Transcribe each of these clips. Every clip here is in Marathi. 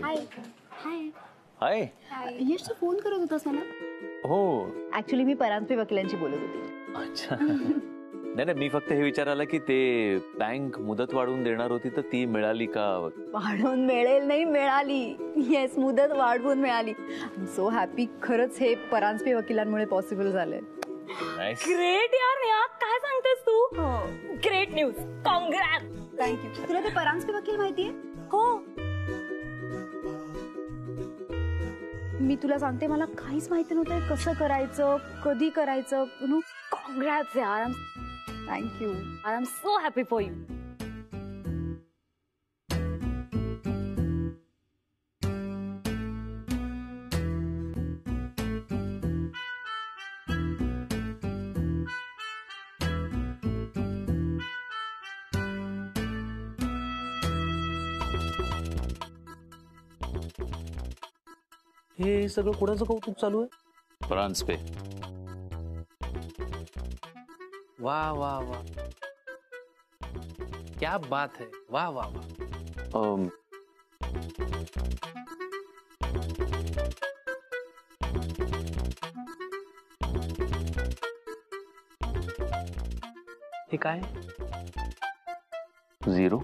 हाय हाय हाय यश तू फोन करत होतास मला? हो ऍक्च्युली मी परांजपे वकिलांची बोलत होती. अच्छा नाही नाही मी फक्त हे विचारायला की ते बँक मुदत वाढवून देणार होती तर ती मिळाली का? वाढवून मिळेल नाही, मिळाली. येस, मुदत वाढवून मिळाली. I am so happy. खरंच हे परांजपे वकिलांमुळे पॉसिबल झालंय. ग्रेट यार नेहा, काय सांगतेस तू? Great news, congrat. थँक्यू. तुला ते परांजपे वकील माहितीये? हो. मी तुला सांगते, मला काहीच माहिती नव्हतं कसं करायचं, कधी करायचं. नो कॉंग्रॅट्स यार. Thank you. I am so happy for you. हे सगळं कोणाचं कौतुक चालू आहे? परांजपे. वाह वाह वाह, क्या बात है. वाह वाह वाह. हे काय? झिरो.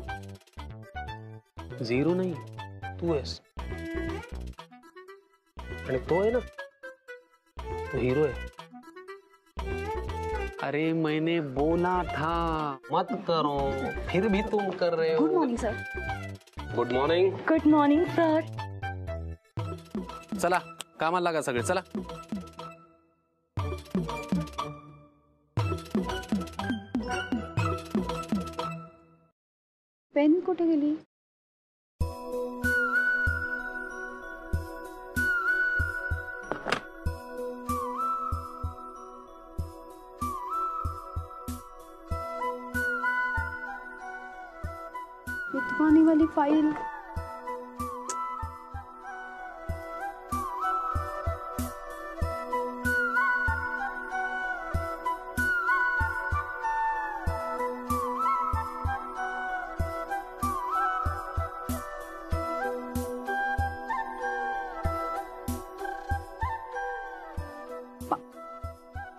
झिरो नाही, तू आहेस. आणि तो है ना, तो हीरो है. अरे मैंने बोला था मत करो, फिर भी तुम कर रहे हो. Good morning sir. Good morning. Good morning sir. चला कामाला लागा सगळे, चला. पेन कुठे गेली? विद्वानी वाली फाइल.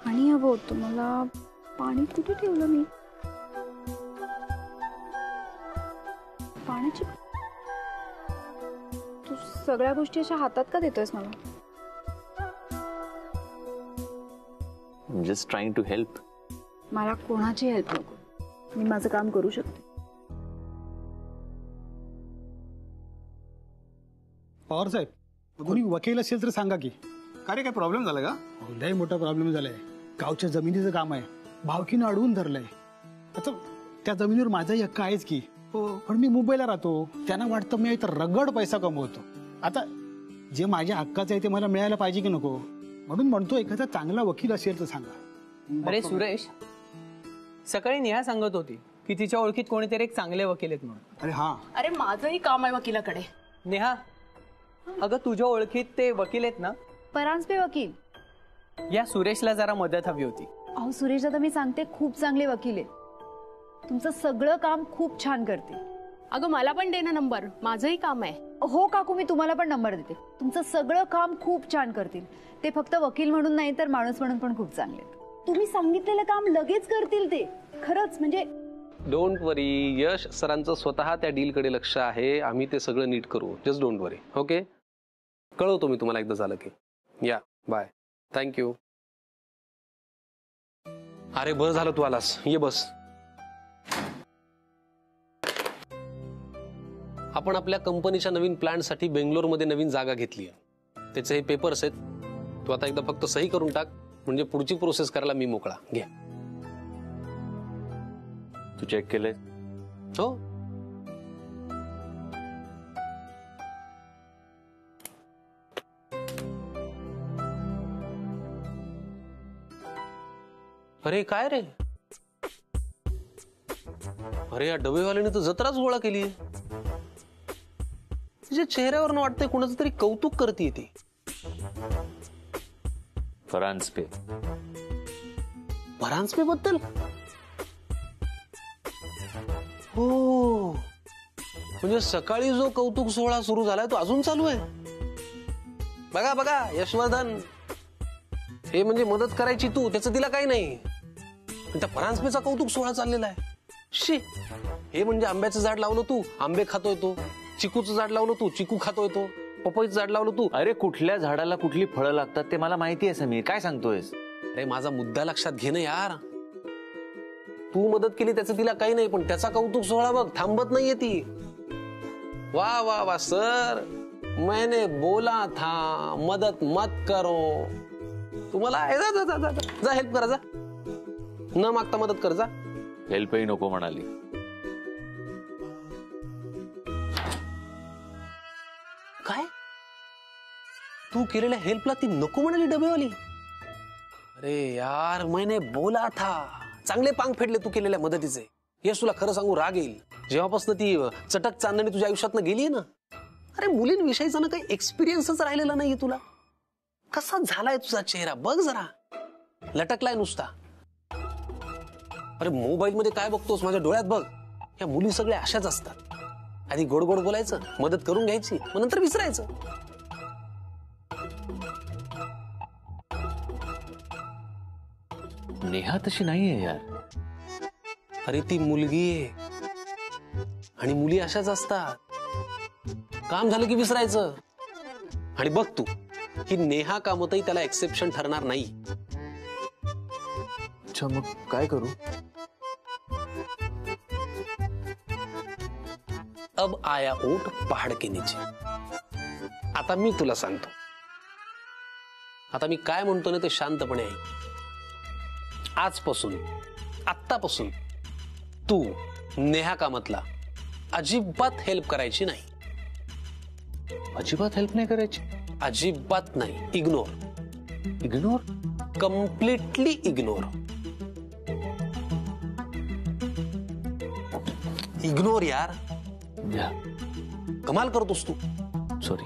पाणी हवं होतं मला. पाणी कुठे ठेवलं मी? पाण्याची तू सगळ्या गोष्टी अशा हातात का देतोयस मला? Just trying to help. मला कोणाची हेल्प नको. मी माझं काम करू शकते. पवार साहेब, कोणी वकील असेल तर सांगा की. काय रे, काय प्रॉब्लेम झाला का? लय मोठा प्रॉब्लेम झालाय. गावच्या जमिनीचं काम आहे, भावकीनं अडवून धरलंय. आता त्या जमिनीवर माझाही हक्क आहेच की. पण मी मुंबईला राहतो, त्यांना वाटतं मी इथं रगड पैसा कमवतो. आता जे माझ्या हक्काचं आहे ते मला मिळायला पाहिजे की नको, म्हणून म्हणतो एखादा चांगला वकील असेल तर सांगा. अरे सुरेश, सकाळी नेहा सांगत होती की तिच्या ओळखीत कोणीतरी एक चांगले वकील आहेत म्हणून. अरे हा, अरे माझंही काम आहे वकिलाकडे. नेहा, अगं तुझ्या ओळखीत ते वकील आहेत ना, परांजपे वकील. या सुरेशला जरा मदत हवी होती. अहो सुरेश दादा, मी सांगते खूप चांगले वकील आहे. तुमचं सगळं काम खूप छान करते. अगं मला पण दे ना नंबर, माझंही काम आहे. हो काकू, मी तुम्हाला पण नंबर देते. तुमचं सगळं काम खूप छान करतील ते. फक्त वकील म्हणून नाही तर माणूस म्हणून पण खूप चांगले. तुम्ही सांगितलेलं काम लगेच करतील ते. खरंच म्हणजे. डोंट वरी, यश सरांचं स्वतः त्या डील कडे लक्ष आहे. आम्ही ते सगळं नीट करू. Just don't worry. ओके, कळवतो मी तुम्हाला एकदा झालं की. या बाय. थँक्यू. अरे बस झालं तू आलास, ये बस. आपण आपल्या कंपनीच्या नवीन प्लॅनसाठी बेंगलोरमध्ये नवीन जागा घेतली आहे. त्याचे हे पेपर्स आहेत. तू आता एकदा फक्त सही करून टाक, म्हणजे पुढची प्रोसेस करायला मी मोकळा. घे. तू चेक केलंय? हो. अरे काय रे, अरे या डबेवाल्याने तर जत्राच गोळा केली. तिच्या चेहऱ्यावर वाटतंय कोणाचं तरी कौतुक करते ती. परांजपे. परांजपे बद्दल? हो, म्हणजे सकाळी जो कौतुक सोहळा सुरू झालाय तो अजून चालू आहे. बघा बघा यशवर्धन, हे म्हणजे मदत करायची तू, त्याचं तिला काही नाही. पण त्या परांजपेचा कौतुक सोहळा चाललेला आहे. शी, हे म्हणजे आंब्याचं झाड लावलं तू, आंबे खातोय तो. चिकूचं झाड लावलं तू, चिकू खातोय तो. पपईचं झाड लावलं तू. अरे कुठल्या झाडाला कुठली फळं लागतात ते मला माहिती आहे समीर, काय सांगतोयस? अरे माझा मुद्दा लक्षात घे ना यार. तू मदत केली त्याचं तिला काही नाही, पण त्याचा कौतुक सोहळा बघ थांबत नाहीये ती. वा वा वा सर, मैंने बोला था मदत मत करो. तुम्हाला जा हेल्प करा, जा न मागता मदत कर, जा. हेल्पही नको म्हणाली. काय तू केलेल्या हेल्पला ती नको म्हणाली डबेवाली? अरे यार, मैंने बोला था. चांगले पांग फेडले तू केलेल्या मदतीचे. यश, तुला खरं सांगू राग येईल जेव्हापासून ती चटक चांदणी तुझ्या आयुष्यातनं गेली ना. अरे मुलींविषयीचा ना काही एक्सपिरियन्सच राहिलेला नाहीये तुला. कसा झालाय तुझा चेहरा बघ जरा, लटकलाय नुसता. अरे मोबाईल मध्ये काय बघतोस, माझ्या डोळ्यात बघ. या मुली सगळ्या अशाच असतात. आधी गोड गोड बोलायचं, मदत करून घ्यायची, मग नंतर विसरायचं. नेहा तशी नाहीये यार. अरे ती मुलगी आहे आणि मुली अशाच असतात. काम झालं की विसरायचं. आणि बघ तू, ही नेहा कामतही त्याला एक्सेप्शन ठरणार नाही. अच्छा, मग काय करू? अब आया ऊंट पहाड के नीचे. आता मी तुला सांगतो. आता मी काय म्हणतो ना ते शांतपणे ऐक. आजपासून, आत्तापासून तू नेहा कामतला अजिबात हेल्प करायची नाही. अजिबात हेल्प नाही करायची? अजिबात नाही. Ignore. Ignore? Completely ignore. Ignore यार. कमाल करतोस तू. सॉरी.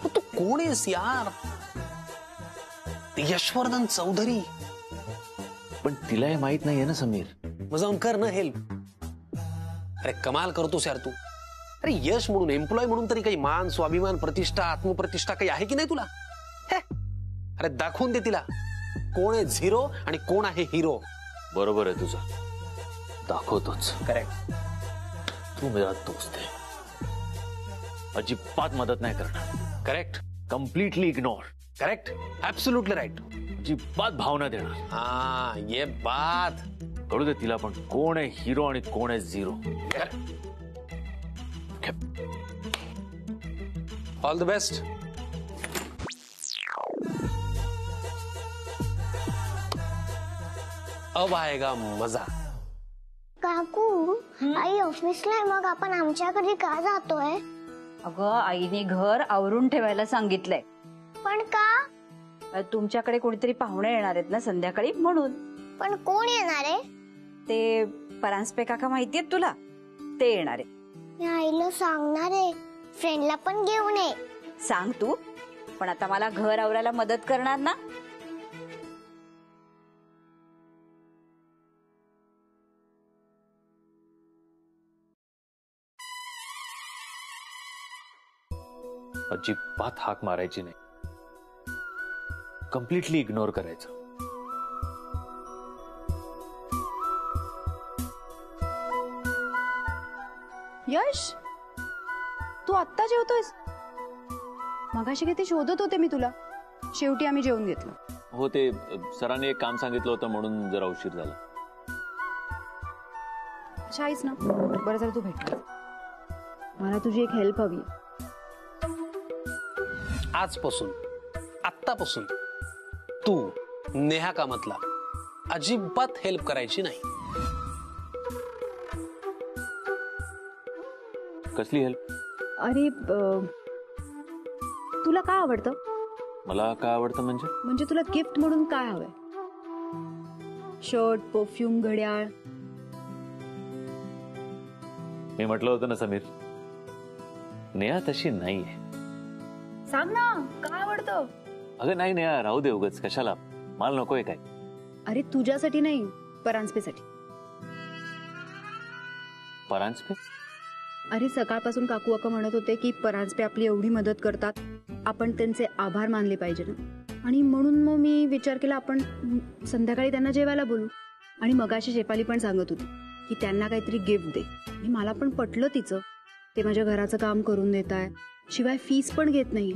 तू कोण आहेस यार? यशवर्धन चौधरी. पण तिला हे माहित नाहीये ना समीर. मग जाऊन कर ना हेल्प. अरे कमाल करतोस यार तू. अरे यश म्हणून, एम्प्लॉय म्हणून तरी काही मान, स्वाभिमान, प्रतिष्ठा, आत्मप्रतिष्ठा काही आहे की नाही तुला? अरे दाखवून दे तिला कोण आहे झिरो आणि कोण आहे हिरो. बरोबर आहे तुझं, दाखवतोच. करेक्ट. तू मेरा दोस्त आहे. अजिबात मदत नाही करणार. Correct. Completely ignore. Correct. Absolutely right. अजिबात भावना देणार. हा, ये बात. कळू दे तिला पण कोण आहे हिरो आणि कोण आहे झिरो. All the best. अब आएगा मजा. काकू, आई ऑफिसला आहे, मग आपण आमच्याकडे का जातोय? अगं, आईने घर आवरून ठेवायला सांगितलंय. पण का? तुमच्याकडे कोणीतरी पाहुणे येणार आहेत ना संध्याकाळी, म्हणून. पण कोण येणार आहे? ते परांजपे काका माहितीयेत तुला, ते येणार आहे. मी आईला सांगणार आहे, फ्रेंडला पण घेऊन ये. सांग तू, पण आता मला घर आवरायला मदत करणार ना? अजिबात हाक मारायची नाही. कम्प्लिटली इग्नोर करायचं. यश, तू आत्ता जेवतोयस? मगाशी किती शोधत होते मी तुला. शेवटी आम्ही जेवून घेतलं. हो, ते सरांनी एक काम सांगितलं होतं म्हणून जरा उशीर झाला. अच्छा आहेस ना? बरं झालं तू भेटला. मला तुझी एक हेल्प हवी. आजपासून, आत्तापासून तू नेहा कामतला अजिबात हेल्प करायची नाही. कसली हेल्प? अरे, तुला काय आवडतं? मला काय आवडतं म्हणजे? म्हणजे तुला गिफ्ट म्हणून काय हवंय? शर्ट, परफ्यूम, घड्याळ? मी म्हटलं होतं ना समीर, नेहा तशी नाहीये. सांग ना, काय आवडतं? अगं नाही नेहा, राहू दे उगाच, कशाला, मला नकोय काय. अरे तुझ्यासाठी नाही, परांजपेसाठी. परांजपे? अरे सकाळपासून काकू अक्का म्हणत होते की परांजपे आपली एवढी मदत करतात, आपण त्यांचे आभार मानले पाहिजे ना. आणि म्हणून मग मी विचार केला आपण संध्याकाळी त्यांना जेवायला बोलू. आणि मगाशी शेफाली पण सांगत होती की त्यांना काहीतरी गिफ्ट दे. आणि मला पण पटलं तिचं. ते माझ्या घराचं काम करून देत आहे, शिवाय फीस पण घेत नाही.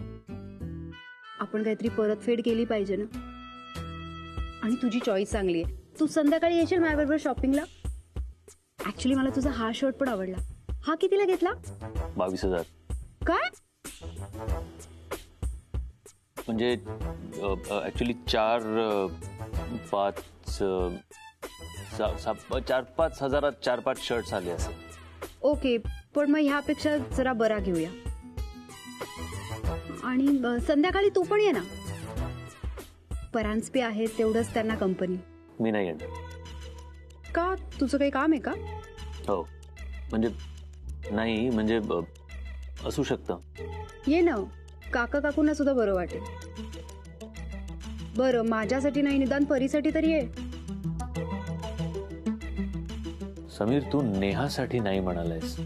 आपण काहीतरी परतफेड केली पाहिजे ना. आणि तुझी चॉईस चांगली आहे. तू संध्याकाळी येशील माझ्याबरोबर शॉपिंगला. ऍक्च्युली मला तुझा हा शर्ट पण आवडला. हा कितीला घेतला? 22,000. काय? म्हणजे ऍक्च्युली 4-5 हजारात 4-5 शर्ट्स आले असे. ओके, पण मग ह्यापेक्षा जरा बरा घेऊया. आणि संध्याकाळी तू पण ये ना. परांजपे आहे तेवढंच त्यांना कंपनी. मी नाही येणार. का? तुझं काही काम आहे का? हो, म्हणजे नाही, म्हणजे असू शकतं. ये ना, काका काकूंना सुद्धा बरं वाटेल. बरं, माझ्यासाठी नाही, निदान परीसाठी तरी ये. समीर, तू नेहासाठी नाही म्हणालायस,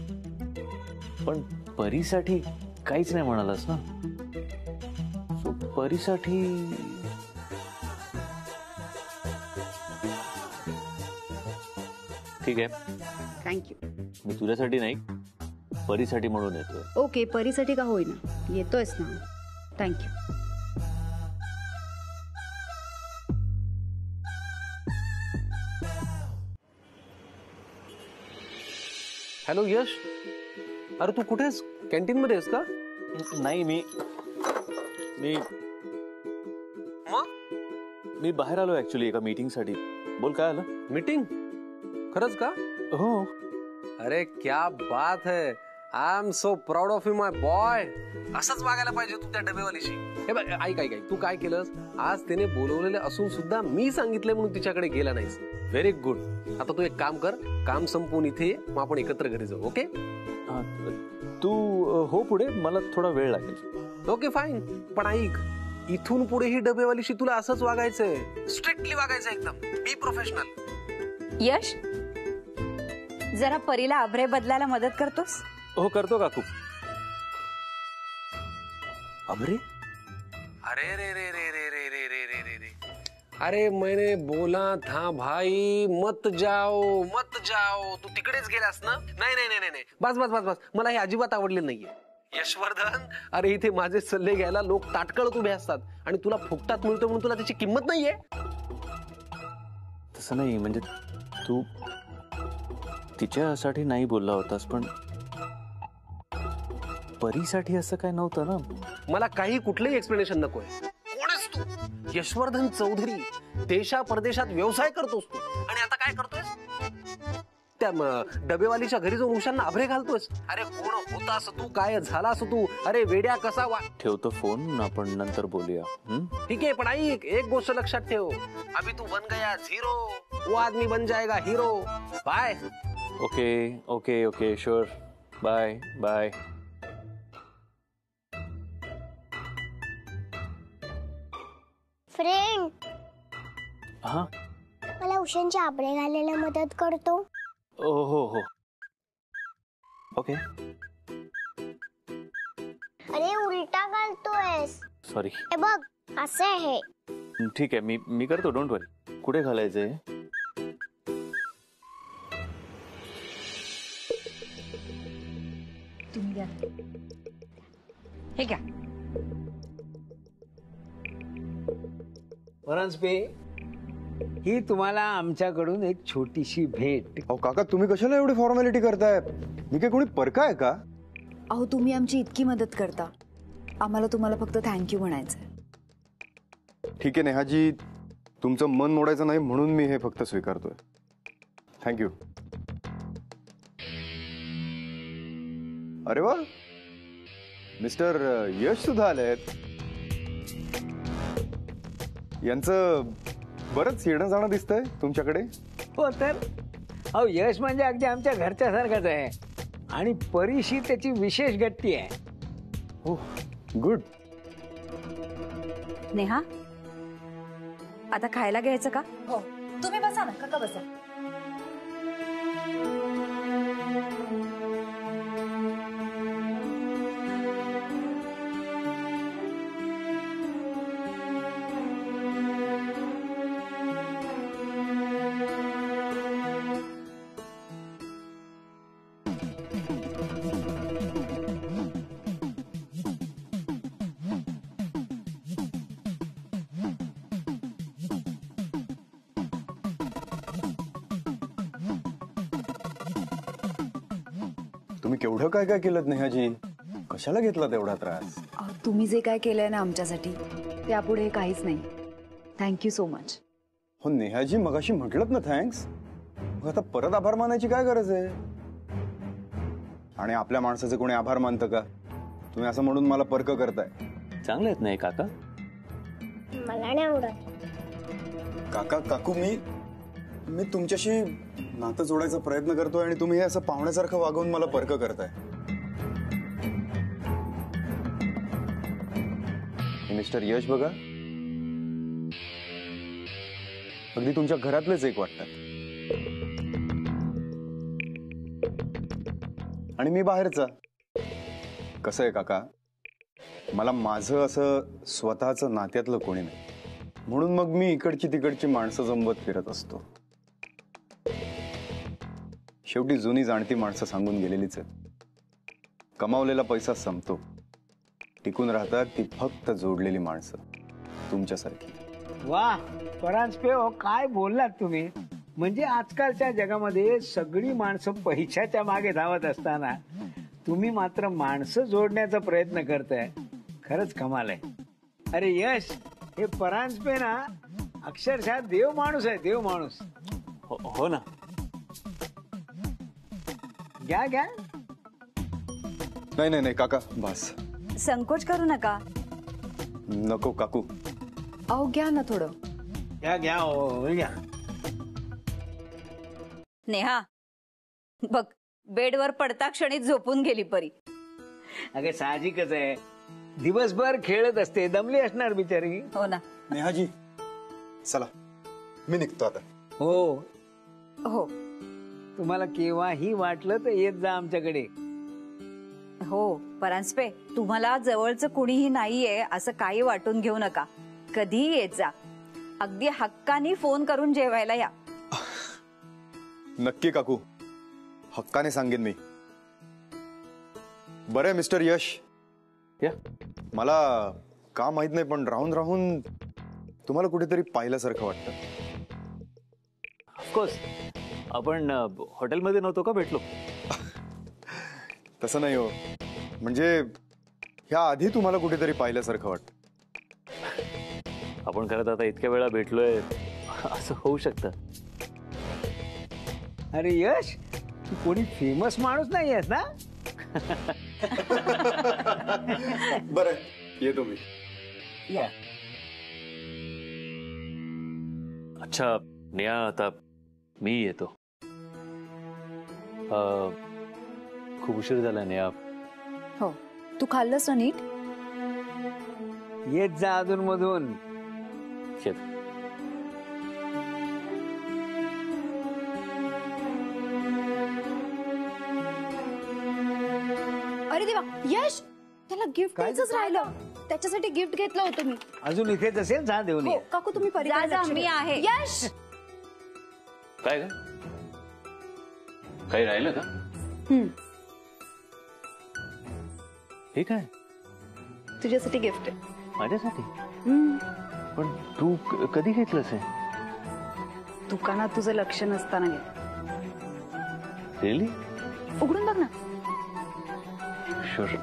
पण परीसाठी काहीच नाही म्हणालास ना. सो परीसाठी ठीक आहे. थँक्यू. मी तुझ्यासाठी नाही, परीसाठी म्हणून येतोय. ओके, परीसाठी का होईना, येतोयस ना. थँक्यू. हॅलो यश, अरे तू कुठेस? कॅन्टीन मध्ये आहेस का? नाही, मी मी बाहेर आलो ऍक्च्युली एका मीटिंग साठी. बोल, काय आलं? मीटिंग? खरंच का? हो. अरे क्या बात है. I am so proud of you my boy. असंच वागायला पाहिजे तू त्या डबेवालीशी. हे बघ, ऐक ऐक ऐक, तू काय केलंस आज? तिने बोलवलेले असून सुद्धा मी सांगितलंय म्हणून तिच्याकडे गेला नाहीस. Very good. आता तू एक काम कर, काम संपवून इथे ये, मग आपण एकत्र घरी जाऊ. ओके? तू हो पुढे, मला थोडा वेळ लागेल. Okay fine. पण ऐक, इथून पुढे ही डबेवालीशी तुला असंच वागायचंय, स्ट्रिक्टली वागायचं एकदम. Be professional. यश, जरा परीला आभरे बदलायला मदत करतोस? हो, करतो काकू. अबरे? अरे रे रे रे रे रे रे रे रे रे रे. अरे मैंने बोला था भाई मत जाओ मत जाओ. तू तिकडेच गेलास ना? नाही नाही नाही नाही, बस बस बस बस. मला हे अजिबात आवडले नाहीये. यशवर्धन, अरे इथे माझे सल्ले घ्यायला लोक ताटकळत उभे असतात आणि तुला फुकटात मिळतो म्हणून तुला त्याची किंमत नाहीये. तसं नाही, म्हणजे तू तिच्यासाठी नाही बोलला होतास, पण परीसाठी असं काय नव्हतं ना. मला काही कुठलंही एक्सप्लेनेशन नकोय. कोण आहेस तू? यशवर्धन चौधरी. देशा परदेशात व्यवसाय करतोस तू, आणि आता काय करतोयस? त्या डबेवालीच्या घरी जाऊन उशांना आभरे घालतोयस. अरे कोण होतास तू? काय झालास तू? अरे वेड्या कसा ठेवतो फोन, आपण नंतर बोलूया. ठीक आहे, पण ऐक, एक गोष्ट लक्षात ठेव. अभी तू बन गया झीरो, वो आदमी बन जाएगा hero. Bye. Okay okay okay, sure. Bye bye. Friend, हा, मला उशांचे आबरे घालायला मदत करतो? हो हो हो. ओके. अरे उलटा घालतोयस. सॉरी. हे बघ, असं आहे. ठीक आहे, मी करतो, डोंट वरी. कुठे घालायचंय? तुम्ही घ्या. हे घ्या. परांजपे, ही तुम्हाला आमच्याकडून एक छोटीशी भेट. अहो काका, तुम्ही कशाला एवढी फॉर्मॅलिटी करताय? मी काय कोणी परका आहे का? अहो, तुम्ही आमची इतकी मदत करता, आम्हाला तुम्हाला फक्त थँक्यू म्हणायचंय. ठीक आहे नेहाजी, तुमचं मन मोडायचं नाही म्हणून मी हे फक्त स्वीकारतोय. थँक्यू. अरे वा, मिस्टर यश सुद्धा आलेत. यांचं बरंच येणं जाणं दिसतंय तुमच्याकडे. हो तर, अहो यश म्हणजे अगदी आमच्या घरच्या सारखाच आहे, आणि परीशी त्याची विशेष गट्टी आहे. हो, गुड. नेहा, आता खायला घ्यायचं का? हो, तुम्ही बसा ना, काका बसा. तुम्ही केवढं काय काय केलं नेहाजी? कशाला घेतला तेवढा त्रास? तुम्ही जे काय केलंय ना आमच्यासाठी त्यापुढे काहीच नाही. Thank you so much. हो नेहाजी, मगाशी म्हटलंत ना थँक्स. मग आता परत आभार मानायची काय गरज आहे? आणि आपल्या माणसाचे कोणी आभार मानतं का? तुम्ही असं म्हणून मला पर्क करताय. चांगले आहेत नाही काका? मला नाही आवडत. काका काकू, मी तुमच्याशी नातं जोडायचा प्रयत्न करतोय आणि तुम्ही हे असं पाहुण्यासारखं वागवून मला पर्क करताय. मिस्टर यश बघा, अगदी तुमच्या घरातलेच एक वाटतात. आणि मी बाहेरचा. कसं आहे काका, मला माझं असं स्वतःचं नात्यातलं कोणी नाही, म्हणून मग मी इकडची तिकडची माणसं जमवत फिरत असतो. शेवटी जुनी जाणती माणसं सांगून गेलेलीच आहेत, कमावलेला पैसा संपतो, टिकून राहतात ती फक्त जोडलेली माणसं तुमच्यासारखी. वा परांजपे, हो काय बोललात तुम्ही. म्हणजे आजकालच्या जगामध्ये सगळी माणसं पैशाच्या मागे धावत असताना तुम्ही मात्र माणसं जोडण्याचा प्रयत्न करताय. खरंच कमाल आहे. अरे यश, हे परांजपे ना अक्षरशः देव माणूस आहे, देव माणूस. हो ना. घ्या घ्या. नाही नाही नाही काका, बस. संकोच करू नका. नको काकू. अहो घ्या ना थोडं. घ्या घ्या, हो घ्या. नेहा बघ, बेडवर पडता क्षणी झोपून गेली परी. अगं साहजिकच आहे, दिवसभर खेळत असते, दमली असणार बिचारी. हो ना. नेहाजी चला, मी निघतो आता. हो हो तुम्हाला केव्हाही वाटलं तर येत जा आमच्याकडे. हो परांजपे, तुम्हाला जवळचं कुणीही नाहीये असं काही वाटून घेऊ नका. कधीही येत जा. अगदी हक्कानी फोन करून जेवायला या. नक्की काकू, हक्काने सांगेन मी. बरं मिस्टर यश, या. मला का माहित नाही पण राहून राहून तुम्हाला कुठेतरी पाहिल्यासारखं वाटतं. ऑफकोर्स, आपण हॉटेलमध्ये नव्हतो का भेटलो? तसं नाही हो, म्हणजे ह्या आधी तुम्हाला कुठेतरी पाहिल्यासारखं वाटतं. आपण खरंच आता इतक्या वेळा भेटलोय असं होऊ शकतं. अरे यश, तू कोणी फेमस माणूस नाही आहेस ना? बरं येतो मी. या. अच्छा नेहा, आता मी येतो. खूप उशीर झाला नेहा. हो, तू खाल्लंस ना नीट? येत जा अधून मधून. येतो. अरे देवा, यश, त्याला गिफ्ट द्यायचंच राहिलं. त्याच्यासाठी गिफ्ट घेतलं होतं मी. अजून इथेच असेल, जा देऊन हो ये. काकू, तुम्ही जा, जा, परिवार मी आहे. यश, काय काय काही राहिलं का? हे काय? तुझ्यासाठी गिफ्ट आहे. माझ्यासाठी? पण तू कधी घेतलंस हे? दुकानात तुझं लक्ष नसताना घे. रिअली? उघडून बघ ना. शुअर.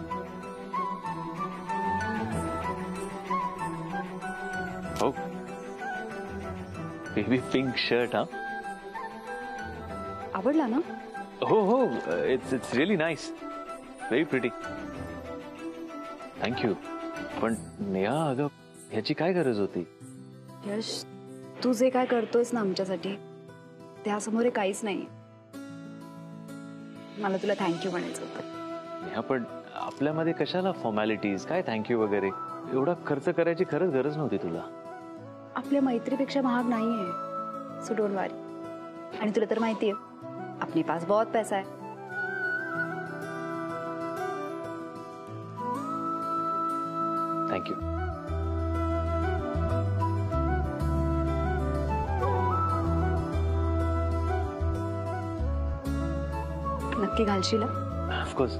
हो, बेबी पिंक शर्ट. हा, आवडला ना? हो हो, it's really nice, very pretty. Thank you. पण नेहा, अगं ह्याची काय गरज होती? यश, तू जे काय करतोयस ना आमच्यासाठी त्यासमोर काहीच नाही. मला तुला थँक्यू म्हणायचं होतं. नेहा, पण आपल्यामध्ये कशाला फॉर्मॅलिटीज, काय थँक्यू वगैरे? एवढा खर्च करायची खरंच गरज नव्हती तुला. आपल्या मैत्रीपेक्षा महाग नाहीये, सो डोंट वरी. आणि तुला तर माहितीये, अपने पास बहुत पैसा है. थँक्यू. नक्की घालशील? ऑफकोर्स.